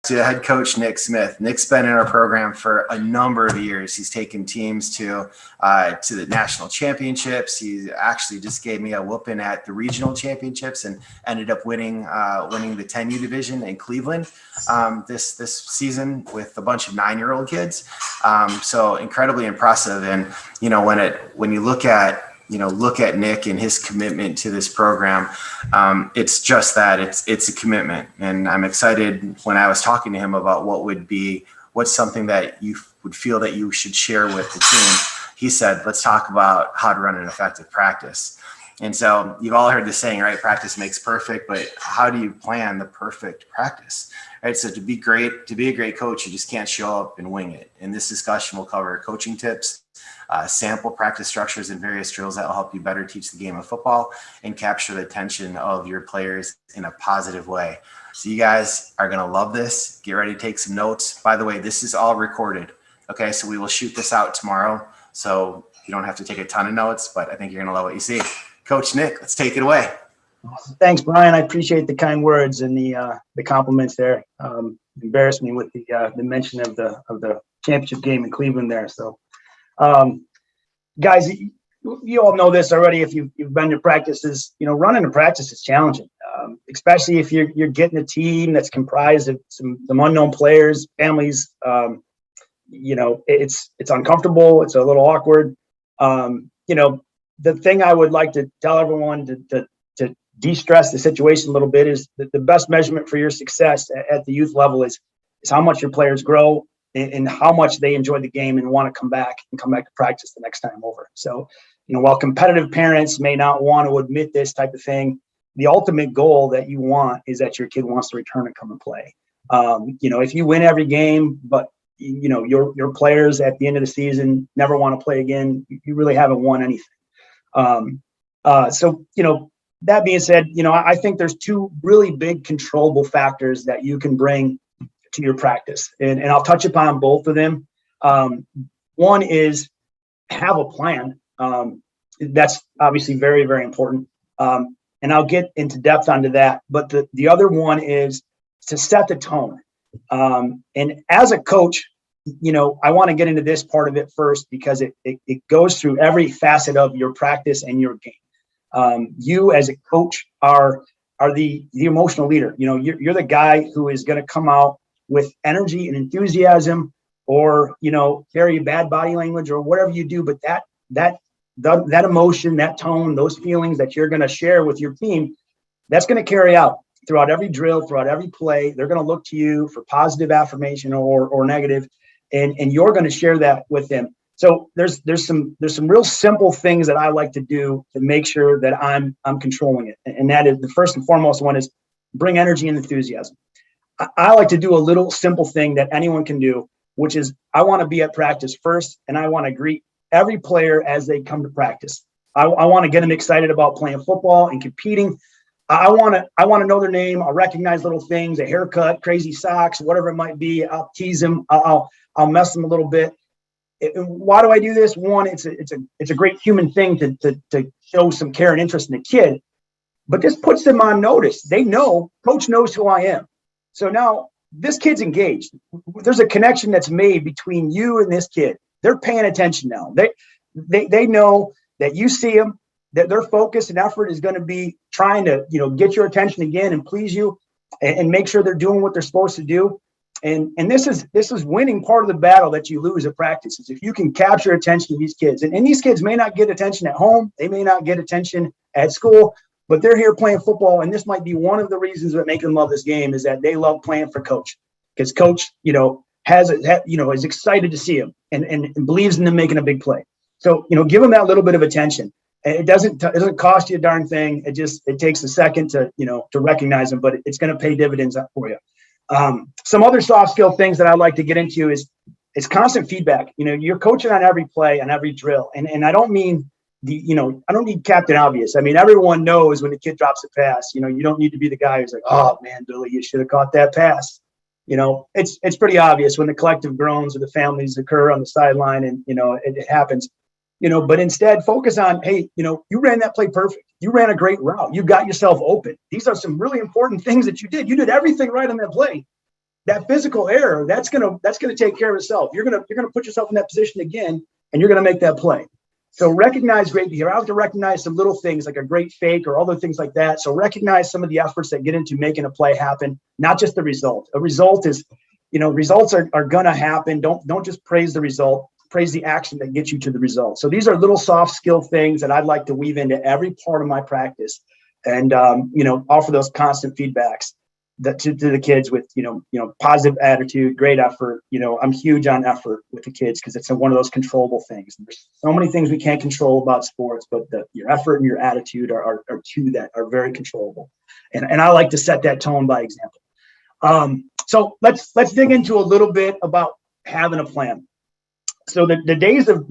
to head coach Nick Smith. Nick's been in our program for a number of years. He's taken teams to the national championships. He actually just gave me a whooping at the regional championships and ended up winning the 10U division in Cleveland this season with a bunch of 9-year-old kids. So incredibly impressive. And when you look at Nick and his commitment to this program, it's just that it's a commitment. And I'm excited when I was talking to him about what's something that you would feel that you should share with the team. He said, let's talk about how to run an effective practice. And so you've all heard the saying, right? Practice makes perfect, but how do you plan the perfect practice? Right. So to be a great coach, you just can't show up and wing it. And this discussion will cover coaching tips, sample practice structures, and various drills that will help you better teach the game of football and capture the attention of your players in a positive way. So you guys are going to love this. Get ready to take some notes. By the way, this is all recorded. Okay. So we will shoot this out tomorrow. So you don't have to take a ton of notes, but I think you're going to love what you see. Coach Nick, let's take it away. Thanks, Brian. I appreciate the kind words and the compliments there. Embarrassed me with the mention of the championship game in Cleveland there. So, guys, you all know this already. If you've been to practices, running a practice is challenging, especially if you're getting a team that's comprised of some unknown players, families. It's uncomfortable. It's a little awkward. The thing I would like to tell everyone to de-stress the situation a little bit is that the best measurement for your success at the youth level is how much your players grow and how much they enjoy the game and want to come back to practice the next time over. So, while competitive parents may not want to admit this type of thing, the ultimate goal that you want is that your kid wants to return and come and play. If you win every game, but your players at the end of the season never want to play again, you really haven't won anything. That being said, I think there's two really big controllable factors that you can bring to your practice. And I'll touch upon both of them. One is have a plan. That's obviously very, very important. And I'll get into depth onto that. But the other one is to set the tone. And as a coach, I want to get into this part of it first because it goes through every facet of your practice and your game. You as a coach are the emotional leader. You're the guy who is going to come out with energy and enthusiasm, or carry bad body language or whatever you do. But that emotion, that tone, those feelings that you're going to share with your team, that's going to carry out throughout every drill, throughout every play. They're going to look to you for positive affirmation or negative, and you're going to share that with them. So there's some real simple things that I like to do to make sure that I'm controlling it. And that is the first and foremost one is bring energy and enthusiasm. I like to do a little simple thing that anyone can do, which is I want to be at practice first, and I want to greet every player as they come to practice. I want to get them excited about playing football and competing. I want to know their name. I'll recognize little things, a haircut, crazy socks, whatever it might be. I'll tease them. I'll mess them a little bit. Why do I do this? One, it's a great human thing to show some care and interest in the kid, but this puts them on notice. They know coach knows who I am. So now this kid's engaged. There's a connection that's made between you and this kid. They're paying attention now. They know that you see them, that their focus and effort is going to be trying to, get your attention again and please you and make sure they're doing what they're supposed to do. And this is winning part of the battle that you lose at practice is if you can capture attention of these kids. And these kids may not get attention at home. They may not get attention at school, but they're here playing football. And this might be one of the reasons that make them love this game is that they love playing for coach because coach, is excited to see them and believes in them making a big play. So, give them that little bit of attention. It doesn't cost you a darn thing. It takes a second to recognize them, but it's going to pay dividends for you. Some other soft skill things that I like to get into is constant feedback. You're coaching on every play, on every drill. And I don't mean I don't need Captain Obvious. I mean, everyone knows when the kid drops a pass, you don't need to be the guy who's like, oh man, Billy, you should have caught that pass. It's pretty obvious when the collective groans of the families occur on the sideline and, it happens, but instead focus on, hey, you ran that play perfect. You ran a great route. You got yourself open. These are some really important things that you did. You did everything right on that play. that physical error, that's gonna take care of itself. You're gonna put yourself in that position again, and you're gonna make that play. So recognize great behavior. I have to recognize some little things like a great fake or other things like that. So recognize some of the efforts that get into making a play happen, not just the result. A result is, results are gonna happen. Don't just praise the result. Praise the action that gets you to the result. So these are little soft skill things that I'd like to weave into every part of my practice, and offer those constant feedbacks to the kids with positive attitude, great effort. I'm huge on effort with the kids because it's one of those controllable things. There's so many things we can't control about sports, but your effort and your attitude are two that are very controllable. And I like to set that tone by example. So let's dig into a little bit about having a plan. So the days of,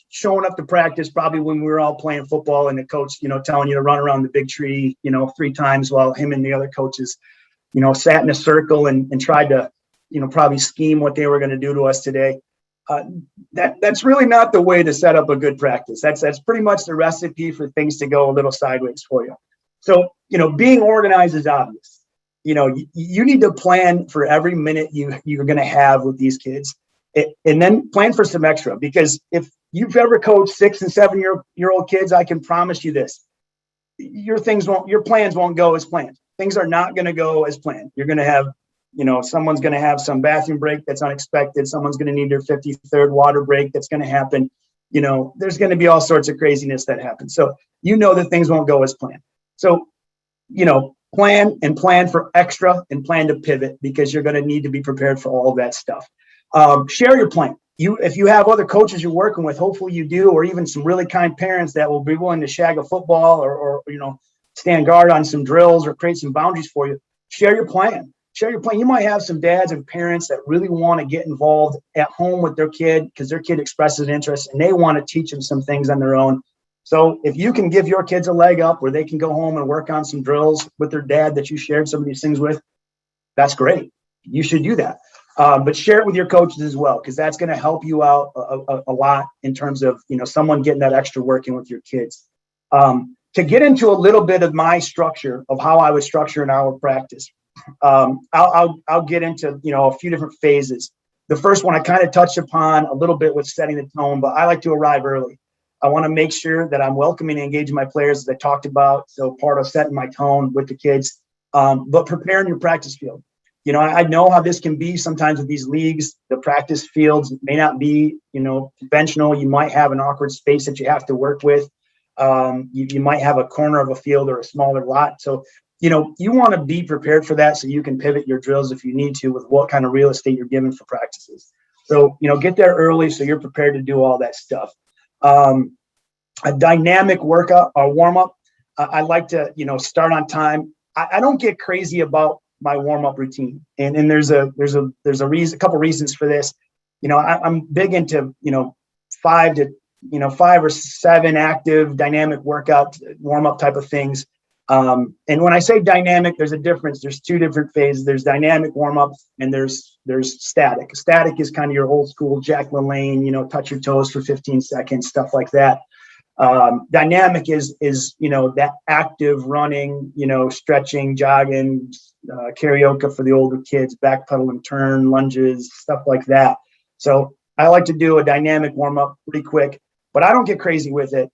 showing up to practice, probably when we were all playing football and the coach, telling you to run around the big tree, 3 times while him and the other coaches, sat in a circle and tried to, probably scheme what they were going to do to us today. That's really not the way to set up a good practice. That's pretty much the recipe for things to go a little sideways for you. So, being organized is obvious. You need to plan for every minute you're going to have with these kids. And then plan for some extra, because if you've ever coached 6 and 7 year old kids, I can promise you this: your plans won't go as planned. Things are not going to go as planned. You're going to have, someone's going to have some bathroom break that's unexpected. Someone's going to need their 53rd water break that's going to happen. There's going to be all sorts of craziness that happens. So that things won't go as planned. So, plan for extra and plan to pivot, because you're going to need to be prepared for all of that stuff. Share your plan. If you have other coaches you're working with, hopefully you do, or even some really kind parents that will be willing to shag a football or stand guard on some drills or create some boundaries for you. Share your plan. You might have some dads and parents that really want to get involved at home with their kid because their kid expresses interest and they want to teach them some things on their own. So if you can give your kids a leg up where they can go home and work on some drills with their dad that you shared some of these things with, that's great. You should do that. But share it with your coaches as well, because that's going to help you out a lot in terms of, someone getting that extra working with your kids. To get into a little bit of my structure of how I would structure an hour practice, I'll get into, a few different phases. The first one I kind of touched upon a little bit with setting the tone, but I like to arrive early. I want to make sure that I'm welcoming and engaging my players, as I talked about. So part of setting my tone with the kids, but preparing your practice field. I know how this can be sometimes with these leagues. The practice fields may not be, conventional. You might have an awkward space that you have to work with. You might have a corner of a field or a smaller lot. So, you want to be prepared for that so you can pivot your drills if you need to with what kind of real estate you're given for practices. So, get there early so you're prepared to do all that stuff. A dynamic workout or warm-up. I like to, start on time. I don't get crazy about my warm-up routine. And there's a couple reasons for this. I'm big into, 5 or 7 active dynamic workout warm-up type of things. And when I say dynamic, there's a difference. There's 2 different phases. There's dynamic warm-ups and there's static. Static is kind of your old school Jack LaLanne, touch your toes for 15 seconds, stuff like that. Dynamic is that active running, stretching, jogging, karaoke for the older kids, back pedal and turn, lunges, stuff like that. So I like to do a dynamic warm up pretty quick, but I don't get crazy with it.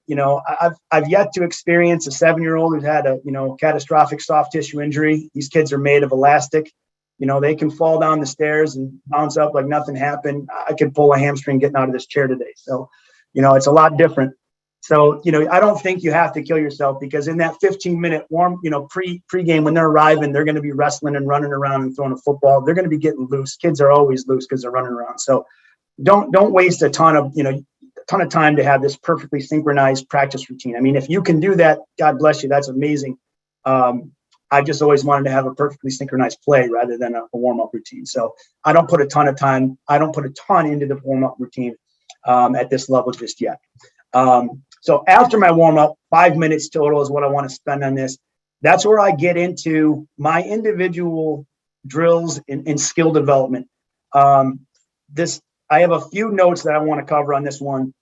I've yet to experience a 7-year-old who's had a, catastrophic soft tissue injury. These kids are made of elastic. They can fall down the stairs and bounce up like nothing happened. I could pull a hamstring getting out of this chair today. So, it's a lot different. So, I don't think you have to kill yourself, because in that 15-minute warm, pre-game, when they're arriving, they're going to be wrestling and running around and throwing a football. They're going to be getting loose. Kids are always loose because they're running around. So don't waste a ton of time to have this perfectly synchronized practice routine. I mean, if you can do that, God bless you. That's amazing. I just always wanted to have a perfectly synchronized play rather than a warm-up routine. So I don't put a ton of time. I don't put a ton into the warm-up routine at this level just yet. So after my warm-up, 5 minutes total is what I want to spend on this. That's where I get into my individual drills and skill development. I have a few notes that I want to cover on this one.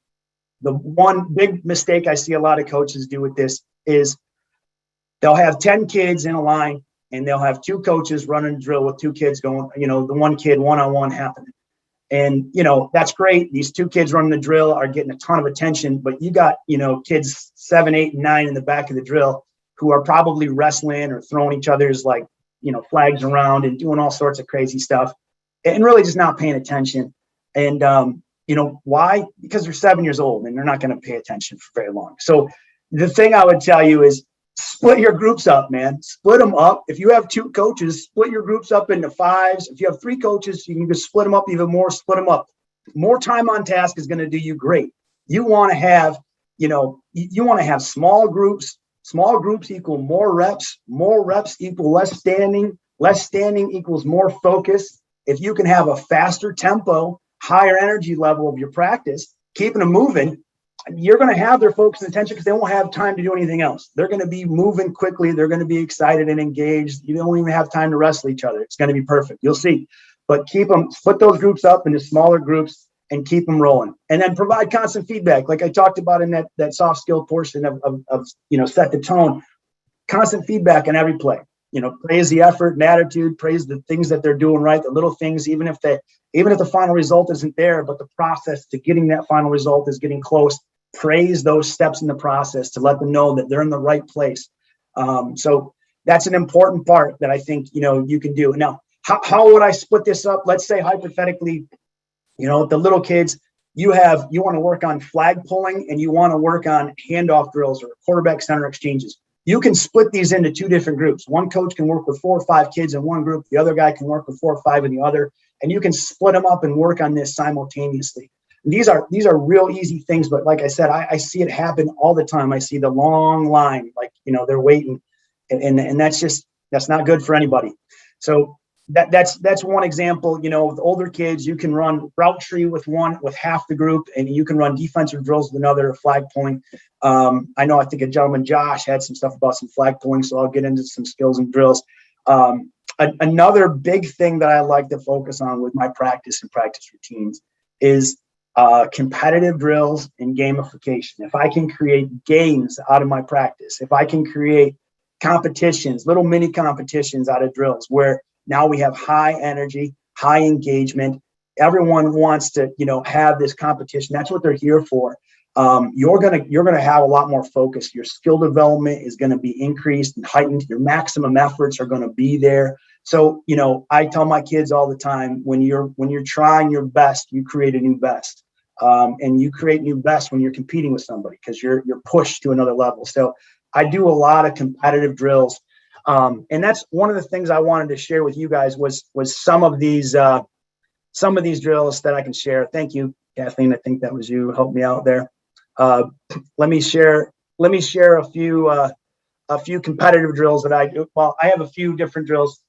The one big mistake I see a lot of coaches do with this is they'll have 10 kids in a line and they'll have two coaches running a drill with two kids going, the one kid one-on-one happening. And, that's great. These two kids running the drill are getting a ton of attention, but you got, kids 7, 8, and 9 in the back of the drill who are probably wrestling or throwing each other's flags around and doing all sorts of crazy stuff and really just not paying attention. And, why? Because they're 7 years old and they're not going to pay attention for very long. So the thing I would tell you is split your groups up, man. Split them up. If you have two coaches, split your groups up into 5s. If you have 3 coaches, you can just split them up even more, split them up. More time on task is going to do you great. You want to have, small groups. Small groups equal more reps equal less standing equals more focus. If you can have a faster tempo, higher energy level of your practice, keeping them moving, you're going to have their focus and attention because they won't have time to do anything else. They're going to be moving quickly. They're going to be excited and engaged. You don't even have time to wrestle each other. It's going to be perfect. You'll see. But split those groups up into smaller groups and keep them rolling. And then provide constant feedback. Like I talked about in that soft skill portion of set the tone. Constant feedback on every play. Praise the effort and attitude, praise the things that they're doing right, the little things, even if the final result isn't there, but the process to getting that final result is getting close. Praise those steps in the process to let them know that they're in the right place. So that's an important part that I think, you can do. Now, how would I split this up? Let's say hypothetically, the little kids, you want to work on flag pulling and you want to work on handoff drills or quarterback center exchanges. You can split these into 2 different groups. One coach can work with 4 or 5 kids in one group. The other guy can work with 4 or 5 in the other, and you can split them up and work on this simultaneously. And these are real easy things, but like I said, I see it happen all the time. I see the long line, they're waiting, and that's not good for anybody. So that's one example. With older kids, you can run route tree with half the group, and you can run defensive drills with another, flag pulling. I think a gentleman, Josh, had some stuff about some flag pulling, so I'll get into some skills and drills. Another big thing that I like to focus on with my practice and practice routines is competitive drills and gamification. If I can create games out of my practice, if I can create competitions, little mini competitions out of drills where now we have high energy, high engagement. Everyone wants to, have this competition. That's what they're here for. You're gonna have a lot more focus. Your skill development is going to be increased and heightened. Your maximum efforts are going to be there. So, I tell my kids all the time, when you're trying your best, you create a new best. And you create new best when you're competing with somebody because you're pushed to another level. So I do a lot of competitive drills. And that's one of the things I wanted to share with you guys was some of these drills that I can share. Thank you, Kathleen. I think that was you who helped me out there. Let me share a few competitive drills that I do. Well, I have a few different drills.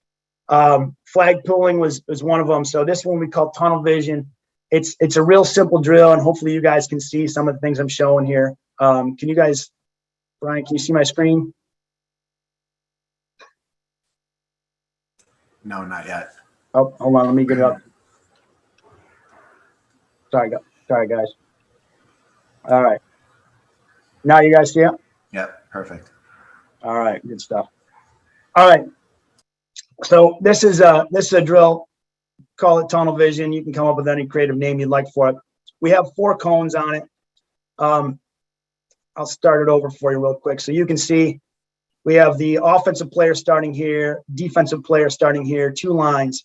Flag pulling was one of them. So this one we call tunnel vision. It's a real simple drill, and hopefully you guys can see some of the things I'm showing here. Can you guys, Brian, can you see my screen? No, not yet. Oh, hold on. Let me get it up. Sorry, guys. All right. Now you guys see it? Yep, perfect. All right, good stuff. All right. So this is a drill. Call it tunnel vision. You can come up with any creative name you'd like for it. We have 4 cones on it. I'll start it over for you real quick. So you can see we have the offensive player starting here, defensive player starting here, 2 lines.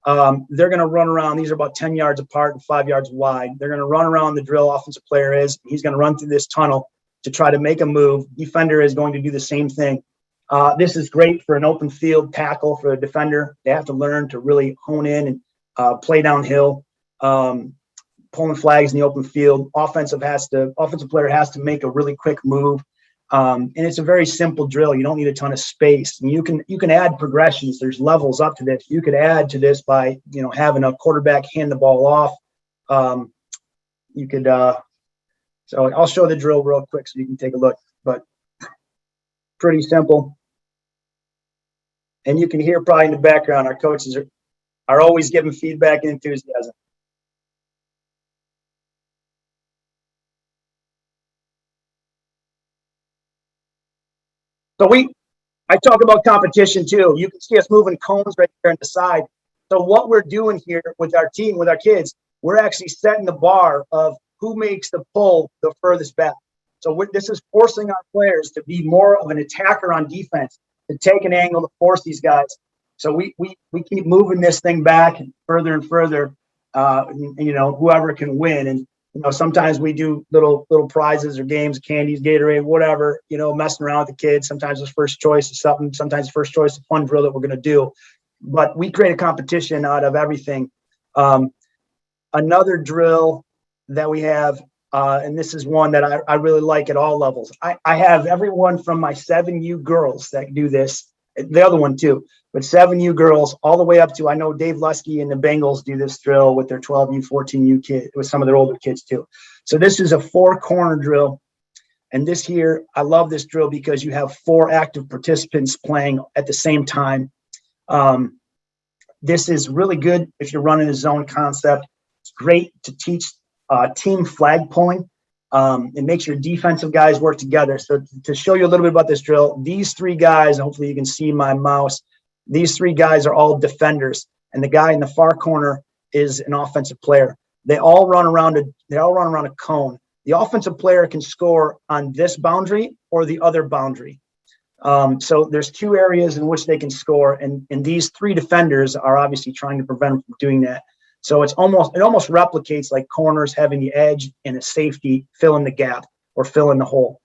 They're going to run around. These are about 10 yards apart and 5 yards wide. They're going to run around the drill. Offensive player is. He's going to run through this tunnel to try to make a move. Defender is going to do the same thing. This is great for an open field tackle for a defender. They have to learn to really hone in and play downhill, pulling flags in the open field. Offensive player has to make a really quick move. And it's a very simple drill. You don't need a ton of space. And you can add progressions. There's levels up to this. You could add to this by, having a quarterback hand the ball off. You could, so I'll show the drill real quick so you can take a look, but pretty simple. And you can hear probably in the background, our coaches are always giving feedback and enthusiasm. So I talk about competition too. You can see us moving cones right there on the side. So what we're doing here with our team, with our kids, we're actually setting the bar of who makes the pull the furthest back. So this is forcing our players to be more of an attacker on defense, to take an angle to force these guys. So we keep moving this thing back and further, whoever can win. And sometimes we do little prizes or games, candies, Gatorade, whatever, messing around with the kids. Sometimes it's first choice is something. Sometimes first choice is a fun drill that we're going to do. But we create a competition out of everything. Another drill that we have, and this is one that I really like at all levels. I have everyone from my 7U girls that do this, the other one too, but 7U girls all the way up to, I know Dave Lusky and the Bengals do this drill with their 12U, 14U kids, with some of their older kids too. So this is a 4-corner drill. And this here, I love this drill because you have 4 active participants playing at the same time. This is really good if you're running a zone concept. It's great to teach team flag pulling. It makes your defensive guys work together. So to show you a little bit about this drill, these 3 guys, hopefully you can see my mouse, these 3 guys are all defenders, and the guy in the far corner is an offensive player. They all run around a cone. The offensive player can score on this boundary or the other boundary. So there's 2 areas in which they can score, and these 3 defenders are obviously trying to prevent them from doing that. So it almost replicates like corners having the edge and a safety fill in the gap or fill in the hole.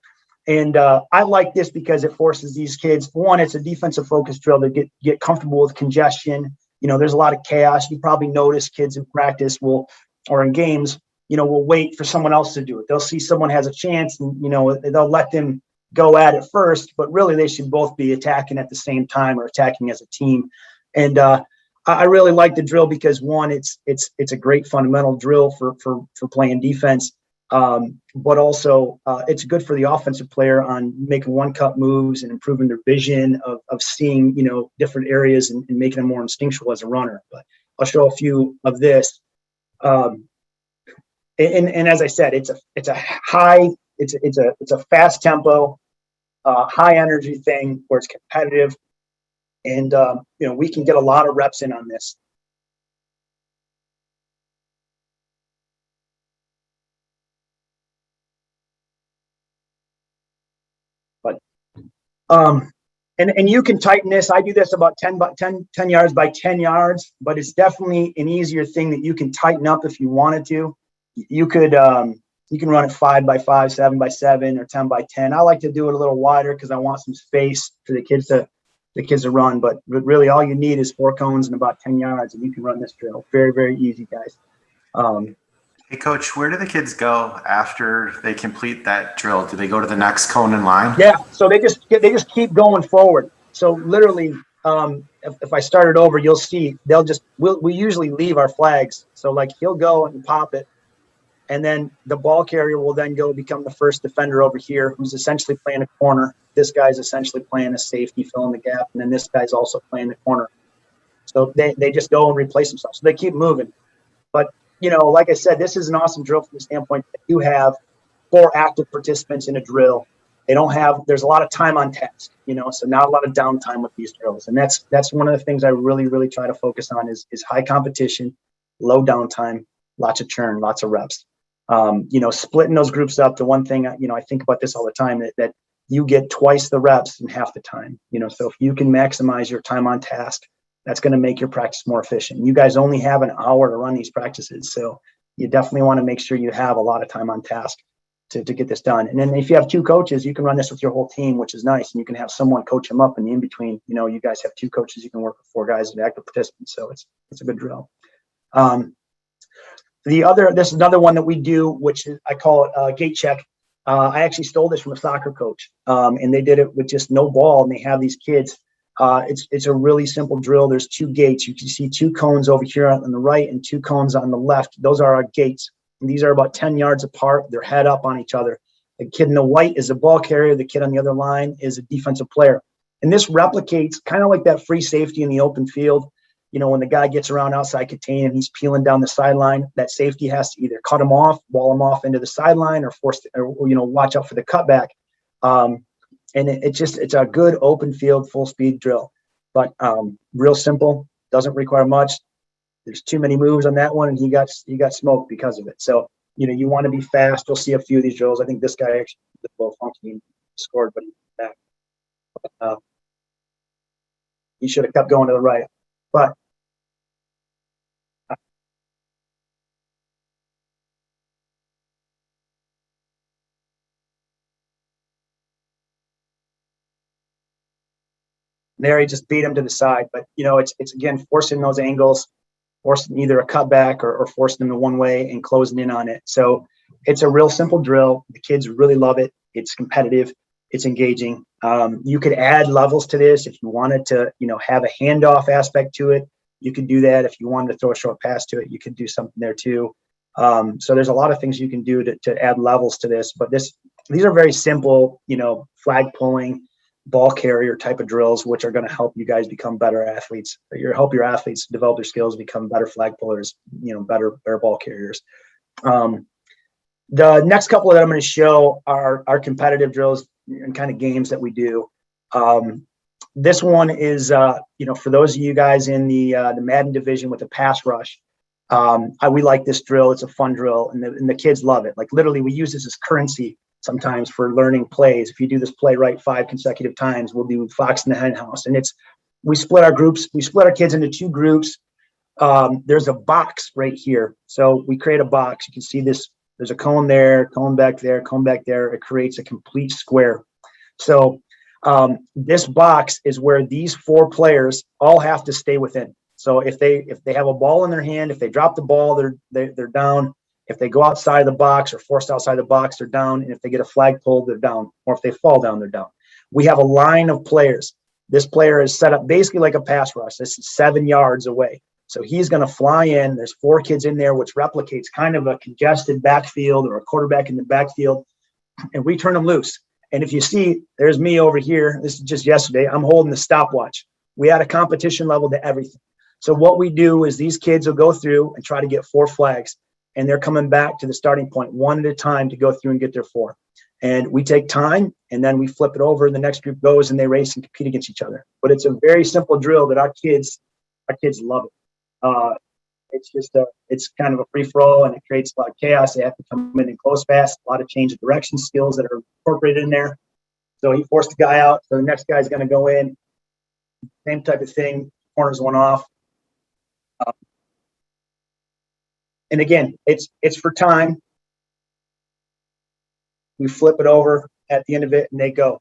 And I like this because it forces these kids. One, it's a defensive focus drill to get comfortable with congestion. There's a lot of chaos. You probably notice kids in practice or in games, will wait for someone else to do it. They'll see someone has a chance and, they'll let them go at it first, but really they should both be attacking at the same time or attacking as a team. And I really like the drill because, one, it's a great fundamental drill for playing defense, but also it's good for the offensive player on making one-cut moves and improving their vision of seeing different areas and making them more instinctual as a runner. But I'll show a few of this. And as I said, it's a fast tempo, high energy thing where it's competitive. And, we can get a lot of reps in on this. But, and you can tighten this. I do this about 10 yards by 10 yards, but it's definitely an easier thing that you can tighten up if you wanted to. You can run it 5 by 5, 7 by 7, or 10 by 10. I like to do it a little wider because I want some space for the kids to run, but really all you need is 4 cones and about 10 yards, and you can run this drill. Very, very easy, guys. Hey, Coach, where do the kids go after they complete that drill? Do they go to the next cone in line? Yeah, so they just keep going forward. So literally, if I started over, you'll see we usually leave our flags. So like he'll go and pop it, and then the ball carrier will then go become the first defender over here, who's essentially playing a corner. This guy's essentially playing a safety, filling the gap, and then this guy's also playing the corner. So they just go and replace themselves. So they keep moving. But, like I said, this is an awesome drill from the standpoint that you have 4 active participants in a drill. There's a lot of time on task, so not a lot of downtime with these drills. And that's one of the things I really, really try to focus on is high competition, low downtime, lots of churn, lots of reps. Splitting those groups up. The one thing, I think about this all the time, that you get twice the reps in half the time. So if you can maximize your time on task, that's going to make your practice more efficient. You guys only have an hour to run these practices, so you definitely want to make sure you have a lot of time on task to get this done. And then if you have 2 coaches, you can run this with your whole team, which is nice, and you can have someone coach them up in the in-between. You guys have 2 coaches, you can work with 4 guys as active participants, so it's a good drill. This is another one that we do, which I call it gate check. I actually stole this from a soccer coach, and they did it with just no ball, and they have these kids. It's a really simple drill. There's 2 gates. You can see 2 cones over here on the right and 2 cones on the left. Those are our gates. And these are about 10 yards apart. They're head up on each other. The kid in the white is a ball carrier. The kid on the other line is a defensive player. And this replicates kind of like that free safety in the open field. When the guy gets around outside contain and he's peeling down the sideline, that safety has to either cut him off, ball him off into the sideline, or watch out for the cutback. And it's a good open field, full speed drill, but real simple, doesn't require much. There's too many moves on that one, and he got smoked because of it. So, you want to be fast. You'll see a few of these drills. I think this guy actually did both functioning scored, but back. He should have kept going to the right. But there he just beat him to the side. But it's again forcing those angles, forcing either a cutback or forcing them to one way and closing in on it. So it's a real simple drill. The kids really love it. It's competitive. It's engaging. You could add levels to this if you wanted to, have a handoff aspect to it. You could do that. If you wanted to throw a short pass to it, you could do something there too. So there's a lot of things you can do to add levels to this. But these are very simple, flag pulling, ball carrier type of drills, which are going to help you guys become better athletes. Help your athletes develop their skills, become better flag pullers, better ball carriers. The next couple that I'm going to show are competitive drills and kind of games that we do. This one is, for those of you guys in the Madden division with the pass rush, we like this drill. It's a fun drill, and the kids love it. Like literally, we use this as currency sometimes for learning plays. If you do this play right 5 consecutive times, we'll do Fox in the Hen House, and we split our groups. We split our kids into 2 groups. There's a box right here, so we create a box. You can see this. There's a cone there, cone back there, cone back there. It creates a complete square. So this box is where these 4 players all have to stay within. So if they have a ball in their hand, if they drop the ball, they're down. If they go outside of the box or forced outside the box, they're down. And if they get a flag pulled, they're down. Or if they fall down, they're down. We have a line of players. This player is set up basically like a pass rush. This is 7 yards away. So he's going to fly in. There's 4 kids in there, which replicates kind of a congested backfield or a quarterback in the backfield. And we turn them loose. And if you see, there's me over here. This is just yesterday. I'm holding the stopwatch. We had a competition level to everything. So what we do is these kids will go through and try to get 4 flags. And they're coming back to the starting point one at a time to go through and get their 4. And we take time, and then we flip it over, and the next group goes, and they race and compete against each other. But it's a very simple drill that our kids love it. It's kind of a free-for-all, and it creates a lot of chaos. They have to come in and close fast, a lot of change of direction skills that are incorporated in there. So he forced the guy out, so the next guy's going to go in. Same type of thing, corners one off. And again, it's for time. We flip it over at the end of it, and they go.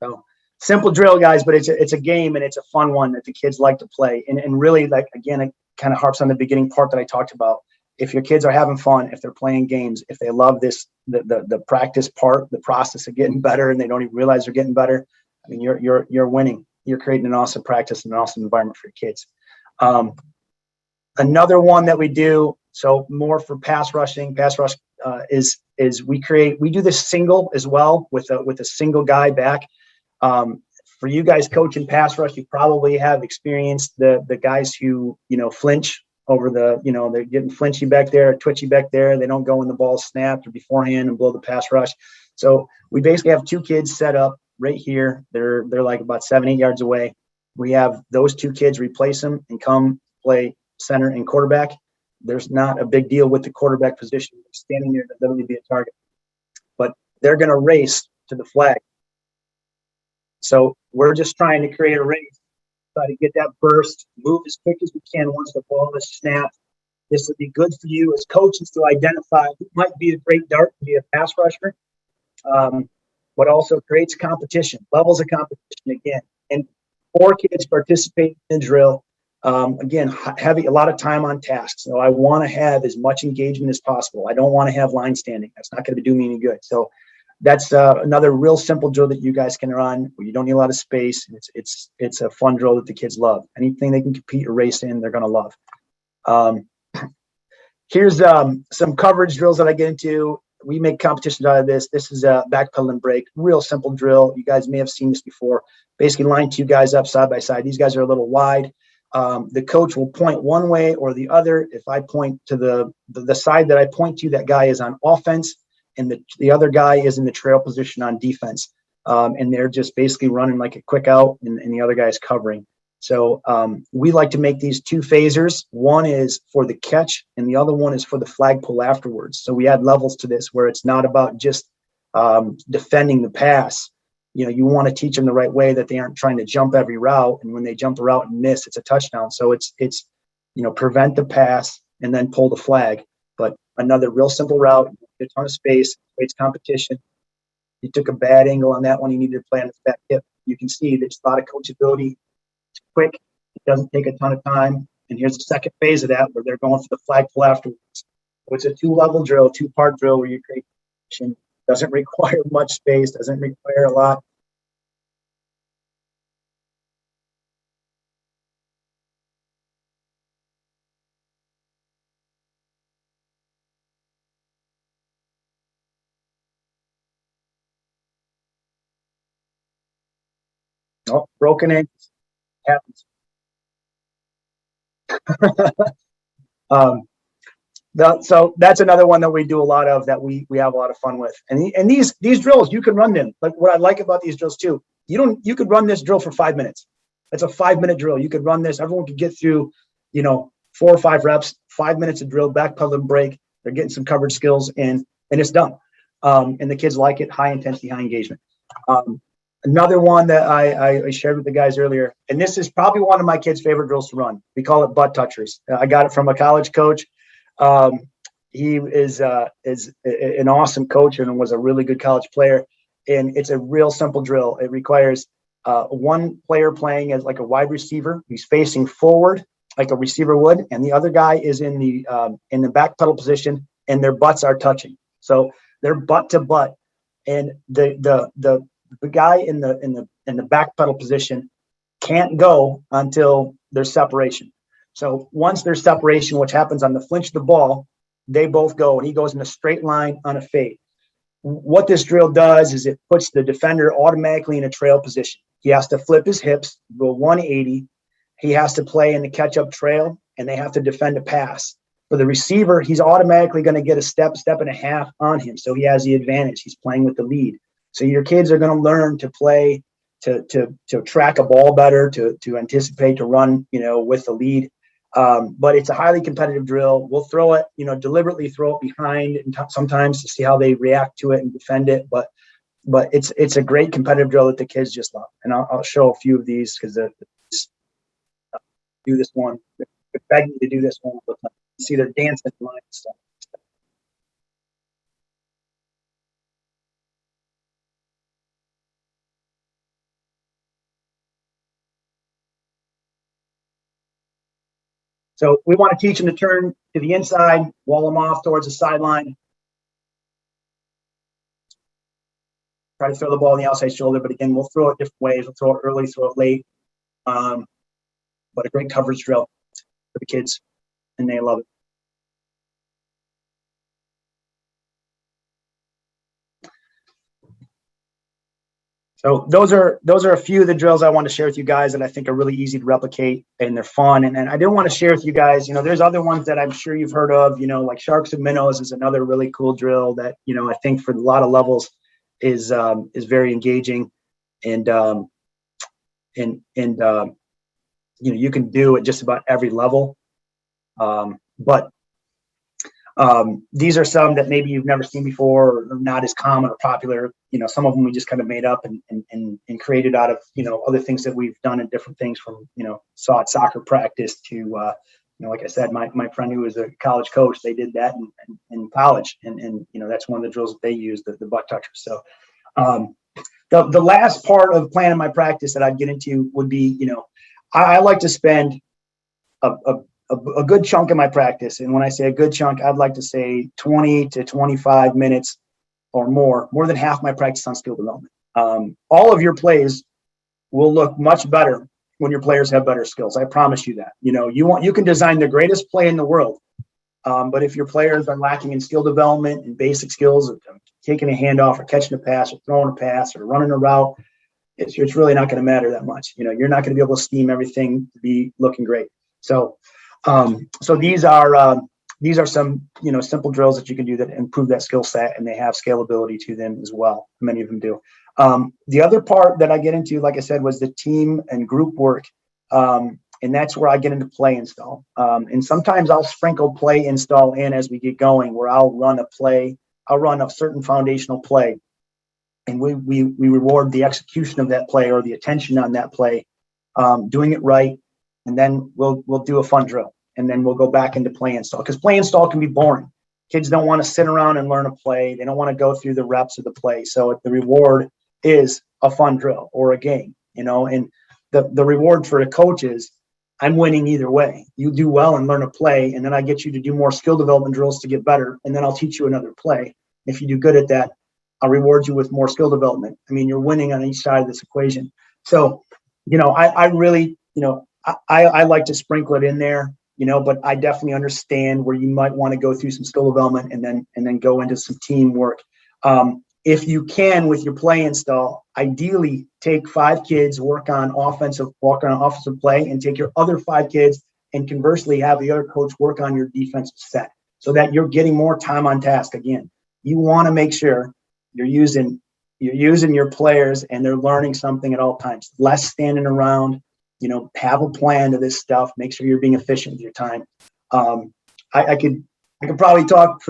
So simple drill, guys, but it's a game, and it's a fun one that the kids like to play. And really, like, again, it kind of harps on the beginning part that I talked about. If your kids are having fun, if they're playing games, if they love this, the practice part, the process of getting better, and they don't even realize they're getting better, I mean, you're winning. You're creating an awesome practice and an awesome environment for your kids. Another one that we do, so more for pass rush, is we do this single as well with a single guy back. For you guys coaching pass rush, you probably have experienced the guys who, flinch over they're getting flinchy back there, twitchy back there. They don't go when the ball's snapped or beforehand and blow the pass rush. So we basically have 2 kids set up right here. They're like about 7-8 yards away. We have those 2 kids replace them and come play center and quarterback. There's not a big deal with the quarterback position. Standing there to literally be a target. But they're going to race to the flag. So we're just trying to create a race, try to get that burst, move as quick as we can once the ball is snapped. This would be good for you as coaches to identify who might be a great dart to be a pass rusher, but also creates competition, levels of competition again. And 4 kids participate in the drill. Again, a lot of time on task. So I want to have as much engagement as possible. I don't want to have line standing. That's not going to do me any good. So that's another real simple drill that you guys can run where you don't need a lot of space. It's a fun drill that the kids love. Anything they can compete or race in, they're going to love. Here's some coverage drills that I get into. we make competitions out of this. This is a backpedal and brake, real simple drill. You guys may have seen this before. Basically line two guys up side by side. These guys are a little wide. The coach will point one way or the other. If I point to the side that I point to, that guy is on offense, and the other guy is in the trail position on defense. And they're just basically running like a quick out, and the other guy is covering. So we like to make these two phasers. One is for the catch, and the other one is for the flag pull afterwards. So we add levels to this where it's not about just defending the pass. You know, you want to teach them the right way, that they aren't trying to jump every route. And when they jump a route and miss, it's a touchdown. So it's prevent the pass and then pull the flag. But another real simple route, a ton of space, creates competition. You took a bad angle on that one. You needed to play on its back hip. You can see there's a lot of coachability. It's quick. It doesn't take a ton of time. And here's the second phase of that, where they're going for the flag pull afterwards. So it's a two-level drill, two-part drill, where you create competition. Doesn't require much space. Doesn't require a lot. Oh, broken ankles happens. So that's another one that we do a lot of, that we have a lot of fun with. And these drills, you can run them. But what I like about these drills too, you could run this drill for 5 minutes. It's a 5-minute drill. You could run this. Everyone could get through, 4 or 5 reps, 5 minutes of drill, back pedal and brake. They're getting some coverage skills, and it's done. And the kids like it. High intensity, high engagement. Another one that I shared with the guys earlier, and this is probably one of my kids' favorite drills to run. We call it butt touchers. I got it from a college coach. He is an awesome coach and was a really good college player. And it's a real simple drill. It requires one player playing as like a wide receiver. He's facing forward like a receiver would, and the other guy is in the back pedal position, and their butts are touching. So they're butt to butt, and the guy in the back pedal position can't go until there's separation. So once there's separation, which happens on the flinch of the ball, they both go, and he goes in a straight line on a fade. What this drill does is it puts the defender automatically in a trail position. He has to flip his hips, go 180. He has to play in the catch-up trail, and they have to defend a pass. For the receiver, he's automatically going to get a step and a half on him, so he has the advantage. He's playing with the lead. So your kids are going to learn to play, to track a ball better, to anticipate, to run, with the lead. But it's a highly competitive drill. We'll throw it, deliberately throw it behind and sometimes to see how they react to it and defend it. But it's a great competitive drill that the kids just love. And I'll show a few of these because do this one. They're begging me to do this one. See, they're dancing line and stuff. So we want to teach them to turn to the inside, wall them off towards the sideline. Try to throw the ball on the outside shoulder, but again, we'll throw it different ways. We'll throw it early, throw it late. But a great coverage drill for the kids, and they love it. So those are a few of the drills I want to share with you guys that I think are really easy to replicate, and they're fun. And I didn't want to share with you guys, there's other ones that I'm sure you've heard of, like sharks and minnows is another really cool drill that, I think for a lot of levels is very engaging, and you can do at just about every level. But these are some that maybe you've never seen before, or not as common or popular. Some of them we just kind of made up and created out of, other things that we've done and different things from, saw at soccer practice to, like I said, my friend who was a college coach, they did that in college. And that's one of the drills that they use, the butt toucher. So the last part of planning my practice that I'd get into would be, I like to spend a good chunk of my practice. And when I say a good chunk, I'd like to say 20 to 25 minutes or more than half my practice on skill development. All of your plays will look much better when your players have better skills. I promise you that. You can design the greatest play in the world. But if your players are lacking in skill development and basic skills of taking a handoff or catching a pass or throwing a pass or running a route, it's really not going to matter that much. You know, you're not going to be able to scheme everything to be looking great. So, so these are some, you know, simple drills that you can do that improve that skill set, and they have scalability to them as well. Many of them do. The other part that I get into, like I said, was the team and group work. And that's where I get into play install. And sometimes I'll sprinkle play install in as we get going, where I'll run a certain foundational play, and we reward the execution of that play or the attention on that play, doing it right. And then we'll do a fun drill, and then we'll go back into play install, because play install can be boring. Kids don't want to sit around and learn a play. They don't want to go through the reps of the play. So the reward is a fun drill or a game, you know, and the reward for the coach is, I'm winning either way. You do well and learn a play, and then I get you to do more skill development drills to get better, and then I'll teach you another play. If you do good at that, I'll reward you with more skill development. I mean, you're winning on each side of this equation. So, you know, I really, you know, I like to sprinkle it in there, you know, but I definitely understand where you might want to go through some skill development and then go into some teamwork. If you can, with your play install, ideally take 5 kids, work on offensive play, and take your other 5 kids and conversely have the other coach work on your defensive set, so that you're getting more time on task. Again, you want to make sure you're using your players and they're learning something at all times. Less standing around, you know, have a plan to this stuff. Make sure you're being efficient with your time. I could probably talk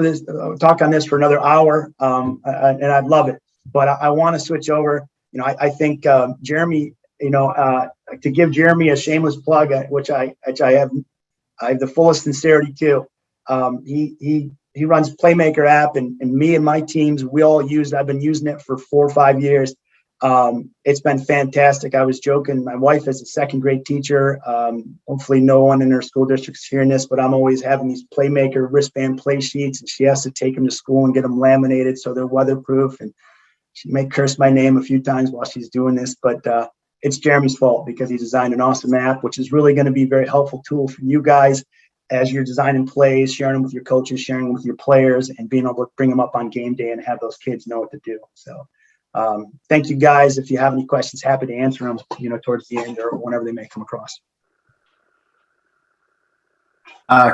on this for another hour, and I'd love it. But I want to switch over. You know, I think Jeremy, you know, to give Jeremy a shameless plug, which I have the fullest sincerity to. He runs Playmaker app, and me and my teams, we all use it. I've been using it for 4 or 5 years. It's been fantastic. I was joking. My wife is a second grade teacher. Hopefully no one in her school district is hearing this, but I'm always having these Playmaker wristband play sheets, and she has to take them to school and get them laminated so they're weatherproof. And she may curse my name a few times while she's doing this, but it's Jeremy's fault, because he designed an awesome app, which is really going to be a very helpful tool for you guys as you're designing plays, sharing them with your coaches, sharing them with your players, and being able to bring them up on game day and have those kids know what to do. So thank you guys. If you have any questions, happy to answer them, you know, towards the end or whenever they may come across.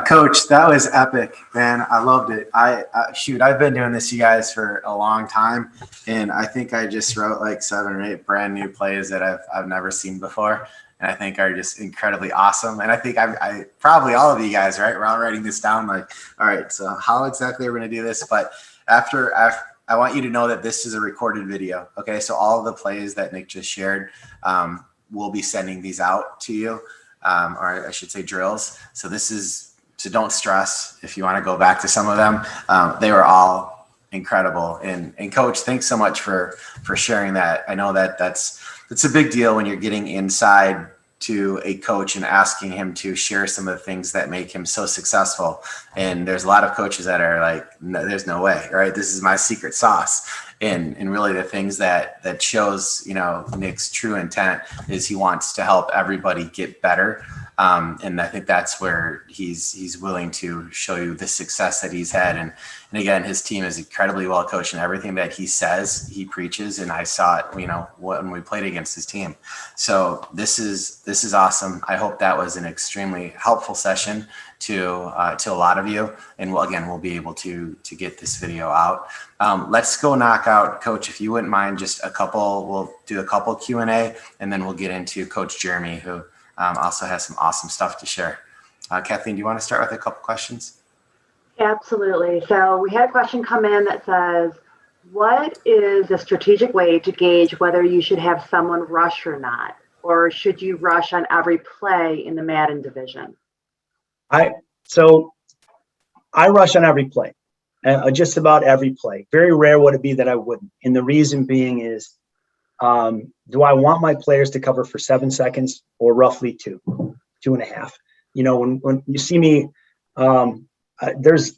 Coach, that was epic, man. I loved it. I've been doing this, you guys, for a long time, and I think I just wrote like 7 or 8 brand new plays that I've never seen before, and I think are just incredibly awesome. And I think I probably all of you guys, right? We're all writing this down, like, all right, so how exactly are we going to do this? But after I want you to know that this is a recorded video. Okay, so all of the plays that Nick just shared, we'll be sending these out to you. Or I should say drills. So don't stress if you want to go back to some of them. They were all incredible. And Coach, thanks so much for sharing that. I know that's a big deal when you're getting inside to a coach and asking him to share some of the things that make him so successful. And there's a lot of coaches that are like, no, there's no way, right? This is my secret sauce. And really the things that shows, you know, Nick's true intent is he wants to help everybody get better. And I think that's where he's willing to show you the success that he's had. And again, his team is incredibly well coached, and everything that he says, he preaches. And I saw it, you know, when we played against his team. So this is awesome. I hope that was an extremely helpful session to a lot of you. And we'll be able to get this video out. Let's go knock out, Coach, if you wouldn't mind, we'll do a couple Q&A, and then we'll get into Coach Jeremy, who also has some awesome stuff to share. Kathleen, do you want to start with a couple questions? Absolutely. So we had a question come in that says, what is a strategic way to gauge whether you should have someone rush or not? Or should you rush on every play in the Madden division? So I rush on every play, just about every play. Very rare would it be that I wouldn't. And the reason being is, do I want my players to cover for 7 seconds or roughly 2.5? You know, when you see me, there's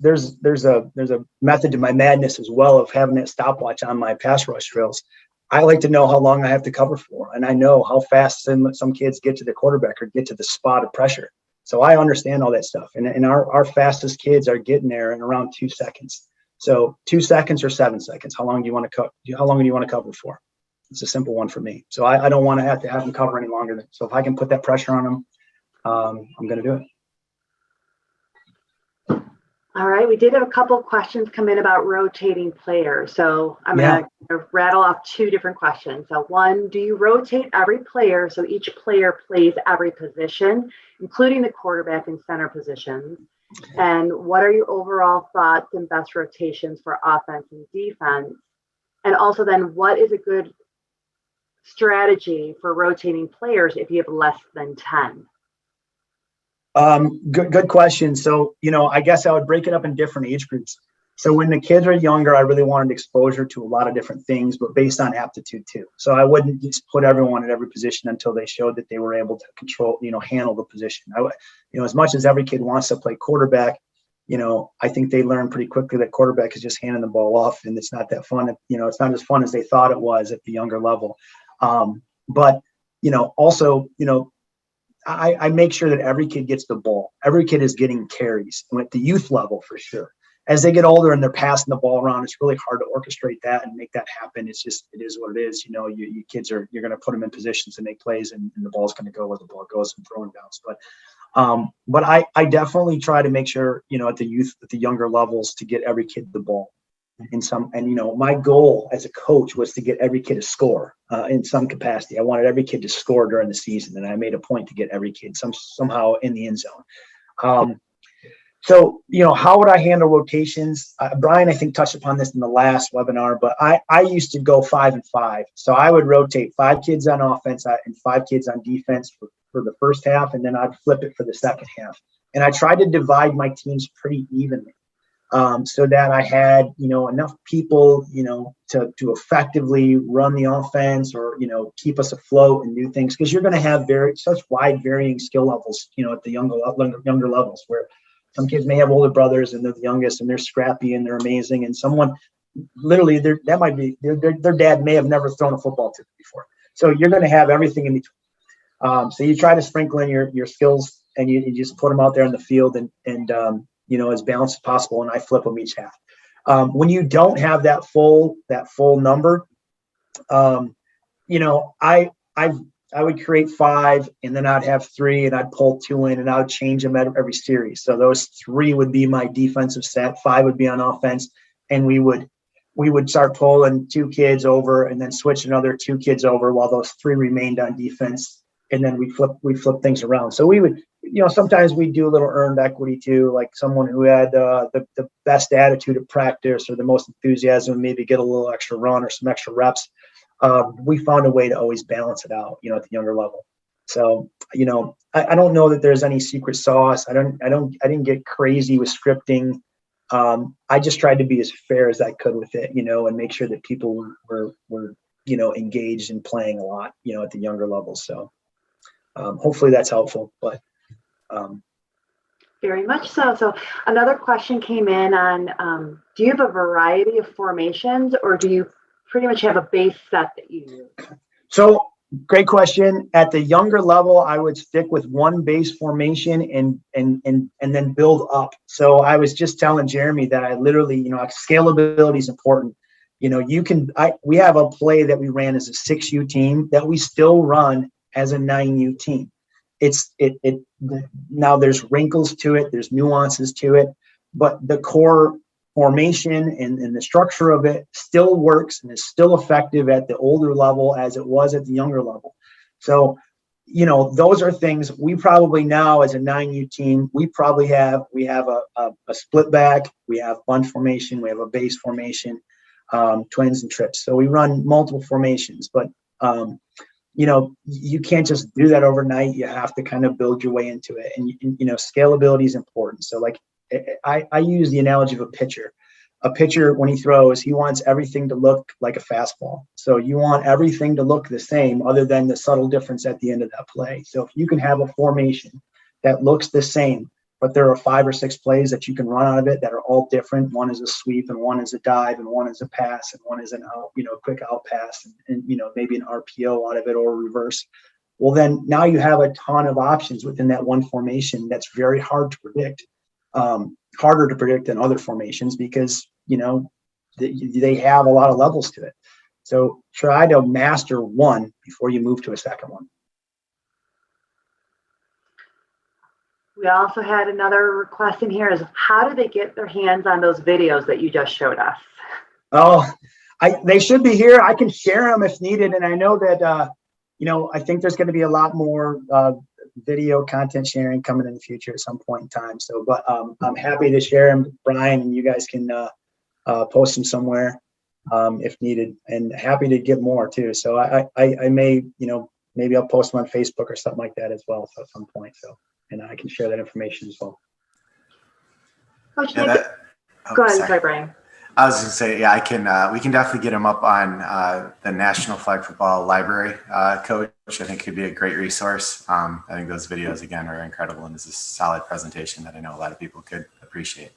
a method to my madness as well of having that stopwatch on my pass rush drills. I like to know how long I have to cover for, and I know how fast some kids get to the quarterback or get to the spot of pressure. So I understand all that stuff. And our fastest kids are getting there in around 2 seconds. So 2 seconds or 7 seconds. How long do you want to cover for? It's a simple one for me. So I don't want to have them cover any longer. So if I can put that pressure on them, I'm going to do it. All right, we did have a couple of questions come in about rotating players. So I'm going to rattle off 2 different questions. So one, do you rotate every player so each player plays every position, including the quarterback and center positions? And what are your overall thoughts and best rotations for offense and defense? And also then, what is a good strategy for rotating players if you have less than 10? Good question. So, I guess I would break it up in different age groups. So when the kids are younger, I really wanted exposure to a lot of different things, but based on aptitude too. So I wouldn't just put everyone at every position until they showed that they were able to control, handle the position. As much as every kid wants to play quarterback, I think they learn pretty quickly that quarterback is just handing the ball off, and it's not that fun. It's not as fun as they thought it was at the younger level. But also, I make sure that every kid gets the ball. Every kid is getting carries at the youth level for sure. As they get older and they're passing the ball around, it's really hard to orchestrate that and make that happen. It is what it is. You kids you're going to put them in positions to make plays, and the ball's going to go where the ball goes and throwing bounce. But I definitely try to make sure, at the younger levels, to get every kid the ball. My goal as a coach was to get every kid to score in some capacity. I wanted every kid to score during the season, and I made a point to get every kid somehow in the end zone. So, how would I handle rotations? Brian, I think, touched upon this in the last webinar, but I used to go 5 and 5. So I would rotate 5 kids on offense and 5 kids on defense for the first half, and then I'd flip it for the second half. And I tried to divide my teams pretty evenly. So that I had, enough people, to effectively run the offense or, keep us afloat and do things, because you're going to have such wide varying skill levels, at the younger levels, where some kids may have older brothers and they're the youngest and they're scrappy and they're amazing. And someone literally their dad may have never thrown a football to them before. So you're going to have everything in between. So you try to sprinkle in your skills, and you just put them out there in the field and as balanced as possible, and I flip them each half. When you don't have that full number, I would create 5, and then I'd have 3, and I'd pull 2 in, and I would change them at every series. So those 3 would be my defensive set, 5 would be on offense, and we would start pulling 2 kids over, and then switch another 2 kids over while those 3 remained on defense, and then we flip things around. So we would. Sometimes we do a little earned equity too, like someone who had the best attitude at practice or the most enthusiasm, maybe get a little extra run or some extra reps. We found a way to always balance it out, at the younger level. So, I don't know that there's any secret sauce. I didn't get crazy with scripting. I just tried to be as fair as I could with it, and make sure that people were engaged in playing a lot, at the younger levels. So hopefully that's helpful, but. Very much so. So another question came in on, do you have a variety of formations, or do you pretty much have a base set that you use? So great question. At the younger level, I would stick with one base formation and then build up. So I was just telling Jeremy that I literally, scalability is important. We have a play that we ran as a 6U team that we still run as a 9U team. Now there's wrinkles to it, there's nuances to it, but the core formation and the structure of it still works and is still effective at the older level as it was at the younger level. So, those are things we probably now, as a 9U team, we have a split back, we have bunch formation, we have a base formation, twins and trips. So we run multiple formations, but you can't just do that overnight. You have to kind of build your way into it. And, scalability is important. So like I use the analogy of a pitcher. A pitcher, when he throws, he wants everything to look like a fastball. So you want everything to look the same other than the subtle difference at the end of that play. So if you can have a formation that looks the same, but there are 5 or 6 plays that you can run out of it that are all different. One is a sweep, and one is a dive, and one is a pass, and one is an out, quick out pass, and maybe an RPO out of it or a reverse. Well, then now you have a ton of options within that one formation that's very hard to predict, harder to predict than other formations because, they have a lot of levels to it. So try to master one before you move to a second one. We also had another request in here is how do they get their hands on those videos that you just showed us? Oh, they should be here. I can share them if needed. And I know that, I think there's going to be a lot more video content sharing coming in the future at some point in time. So, but I'm happy to share them, Brian, and you guys can post them somewhere if needed, and happy to get more too. So I may, maybe I'll post them on Facebook or something like that as well at some point. So, and I can share that information as well. Coach Nick, go ahead, sorry, Brian. I was going to say, yeah, I can. We can definitely get him up on the National Flag Football Library, Coach. I think could be a great resource. I think those videos again are incredible, and it's a solid presentation that I know a lot of people could appreciate.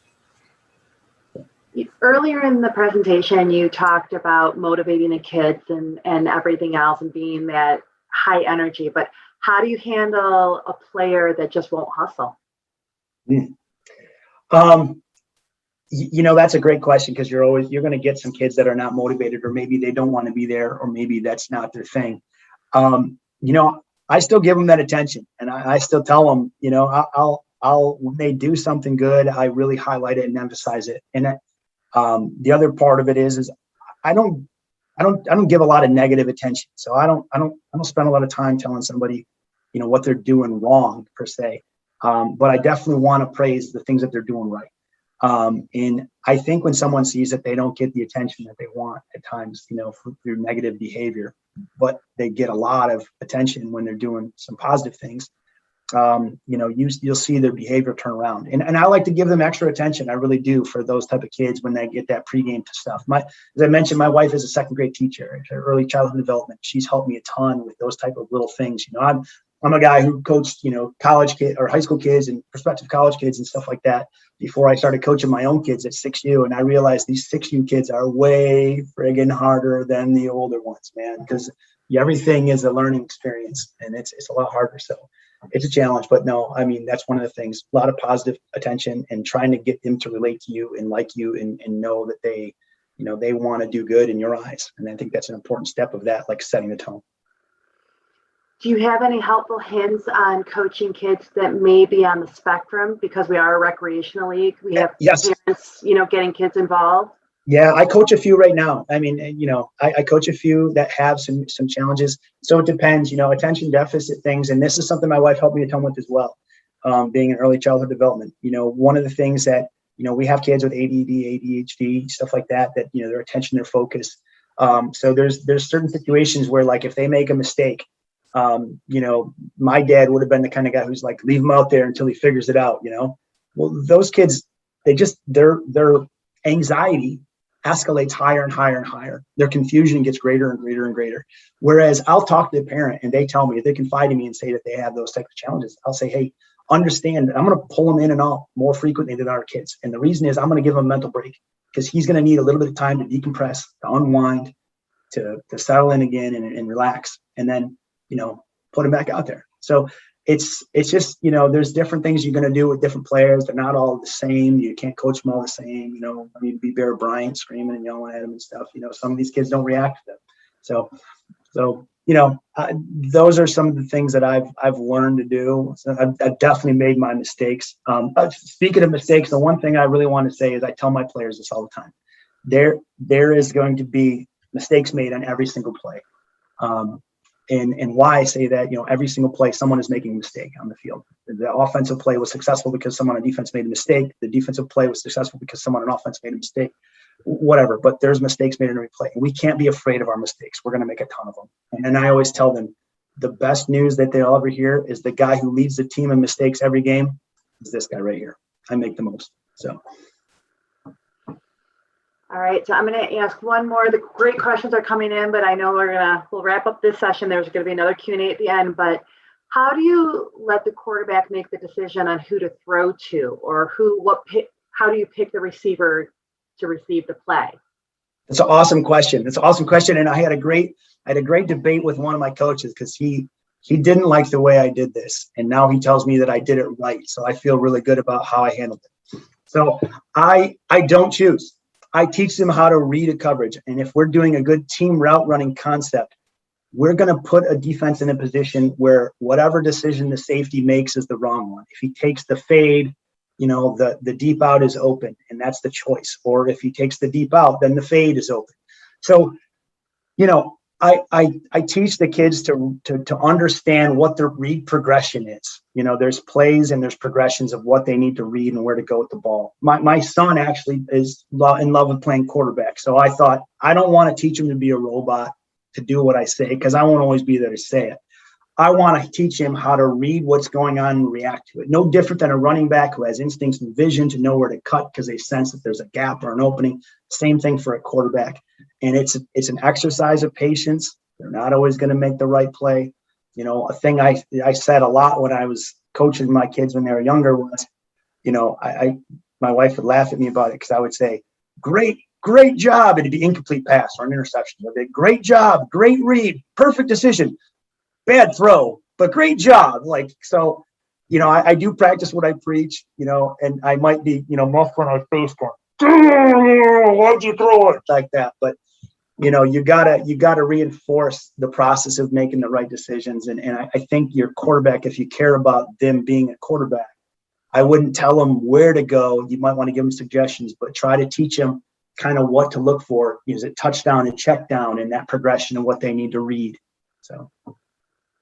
Earlier in the presentation, you talked about motivating the kids and everything else and being that high energy. But how do you handle a player that just won't hustle? That's a great question because you're going to get some kids that are not motivated, or maybe they don't want to be there, or maybe that's not their thing. I still give them that attention, and I still tell them, I'll when they do something good, I really highlight it and emphasize it. And the other part of it is I don't give a lot of negative attention. So I don't spend a lot of time telling somebody, what they're doing wrong per se. But I definitely want to praise the things that they're doing right. And I think when someone sees that they don't get the attention that they want at times, through negative behavior, but they get a lot of attention when they're doing some positive things, you'll see their behavior turn around. And I like to give them extra attention. I really do, for those type of kids when they get that pregame stuff. As I mentioned, my wife is a second grade teacher, early childhood development. She's helped me a ton with those type of little things. I'm a guy who coached, college kids or high school kids and prospective college kids and stuff like that before I started coaching my own kids at 6U. And I realized these 6U kids are way friggin' harder than the older ones, man, because everything is a learning experience and it's a lot harder. So it's a challenge, but no, I mean, that's one of the things, a lot of positive attention and trying to get them to relate to you and like you and know that they want to do good in your eyes. And I think that's an important step of that, like setting the tone. Do you have any helpful hints on coaching kids that may be on the spectrum? Because we are a recreational league. We have parents, getting kids involved. Yeah, I coach a few right now. I mean, I coach a few that have some challenges. So it depends, attention deficit things. And this is something my wife helped me a ton with as well, being in early childhood development. One of the things that, we have kids with ADD, ADHD, stuff like that, their attention, their focus. So there's certain situations where, like, if they make a mistake, my dad would have been the kind of guy who's like, leave him out there until he figures it out, Well, those kids, their anxiety escalates higher and higher and higher. Their confusion gets greater and greater and greater. Whereas I'll talk to the parent and they tell me, if they confide in me and say that they have those types of challenges, I'll say, hey, understand that I'm going to pull them in and out more frequently than our kids. And the reason is I'm going to give him a mental break because he's going to need a little bit of time to decompress, to unwind, to settle in again and relax. And then, put him back out there. So it's just, there's different things you're going to do with different players. They're not all the same. You can't coach them all the same. I mean, be Bear Bryant screaming and yelling at them and stuff. Some of these kids don't react to them. So those are some of the things that I've learned to do. So I've definitely made my mistakes. Speaking of mistakes, the one thing I really want to say is I tell my players this all the time. There is going to be mistakes made on every single play. And why I say that, every single play, someone is making a mistake on the field. The offensive play was successful because someone on defense made a mistake. The defensive play was successful because someone on offense made a mistake, whatever. But there's mistakes made in every play. We can't be afraid of our mistakes. We're going to make a ton of them. And I always tell them the best news that they'll ever hear is the guy who leads the team in mistakes every game is this guy right here. I make the most. So. All right, so I'm going to ask one more. The great questions are coming in, but I know we'll wrap up this session. There's going to be another Q&A at the end, but how do you let the quarterback make the decision on who to throw to, or how do you pick the receiver to receive the play? It's an awesome question. And I had a great debate with one of my coaches because he he didn't like the way I did this. And now he tells me that I did it right. So I feel really good about how I handled it. So I don't choose. I teach them how to read a coverage. And if we're doing a good team route running concept, we're going to put a defense in a position where whatever decision the safety makes is the wrong one. If he takes the fade, the deep out is open, and that's the choice. Or if he takes the deep out, then the fade is open. So, I teach the kids to understand what their read progression is. There's plays and there's progressions of what they need to read and where to go with the ball. My son actually is in love with playing quarterback. So I thought, I don't want to teach him to be a robot to do what I say, because I won't always be there to say it. I want to teach him how to read what's going on and react to it. No different than a running back who has instincts and vision to know where to cut because they sense that there's a gap or an opening. Same thing for a quarterback. And it's an exercise of patience. They're not always going to make the right play. A thing I said a lot when I was coaching my kids when they were younger was, my wife would laugh at me about it because I would say, great job. It'd be incomplete pass or an interception. I'd be, great job, great read, perfect decision, bad throw, but great job. I do practice what I preach, and I might be, muffling my face going, why'd you throw it like that? But, you gotta reinforce the process of making the right decisions. And I think your quarterback, if you care about them being a quarterback, I wouldn't tell them where to go. You might want to give them suggestions, but try to teach them kind of what to look for. Is it touchdown and check down and that progression of what they need to read? So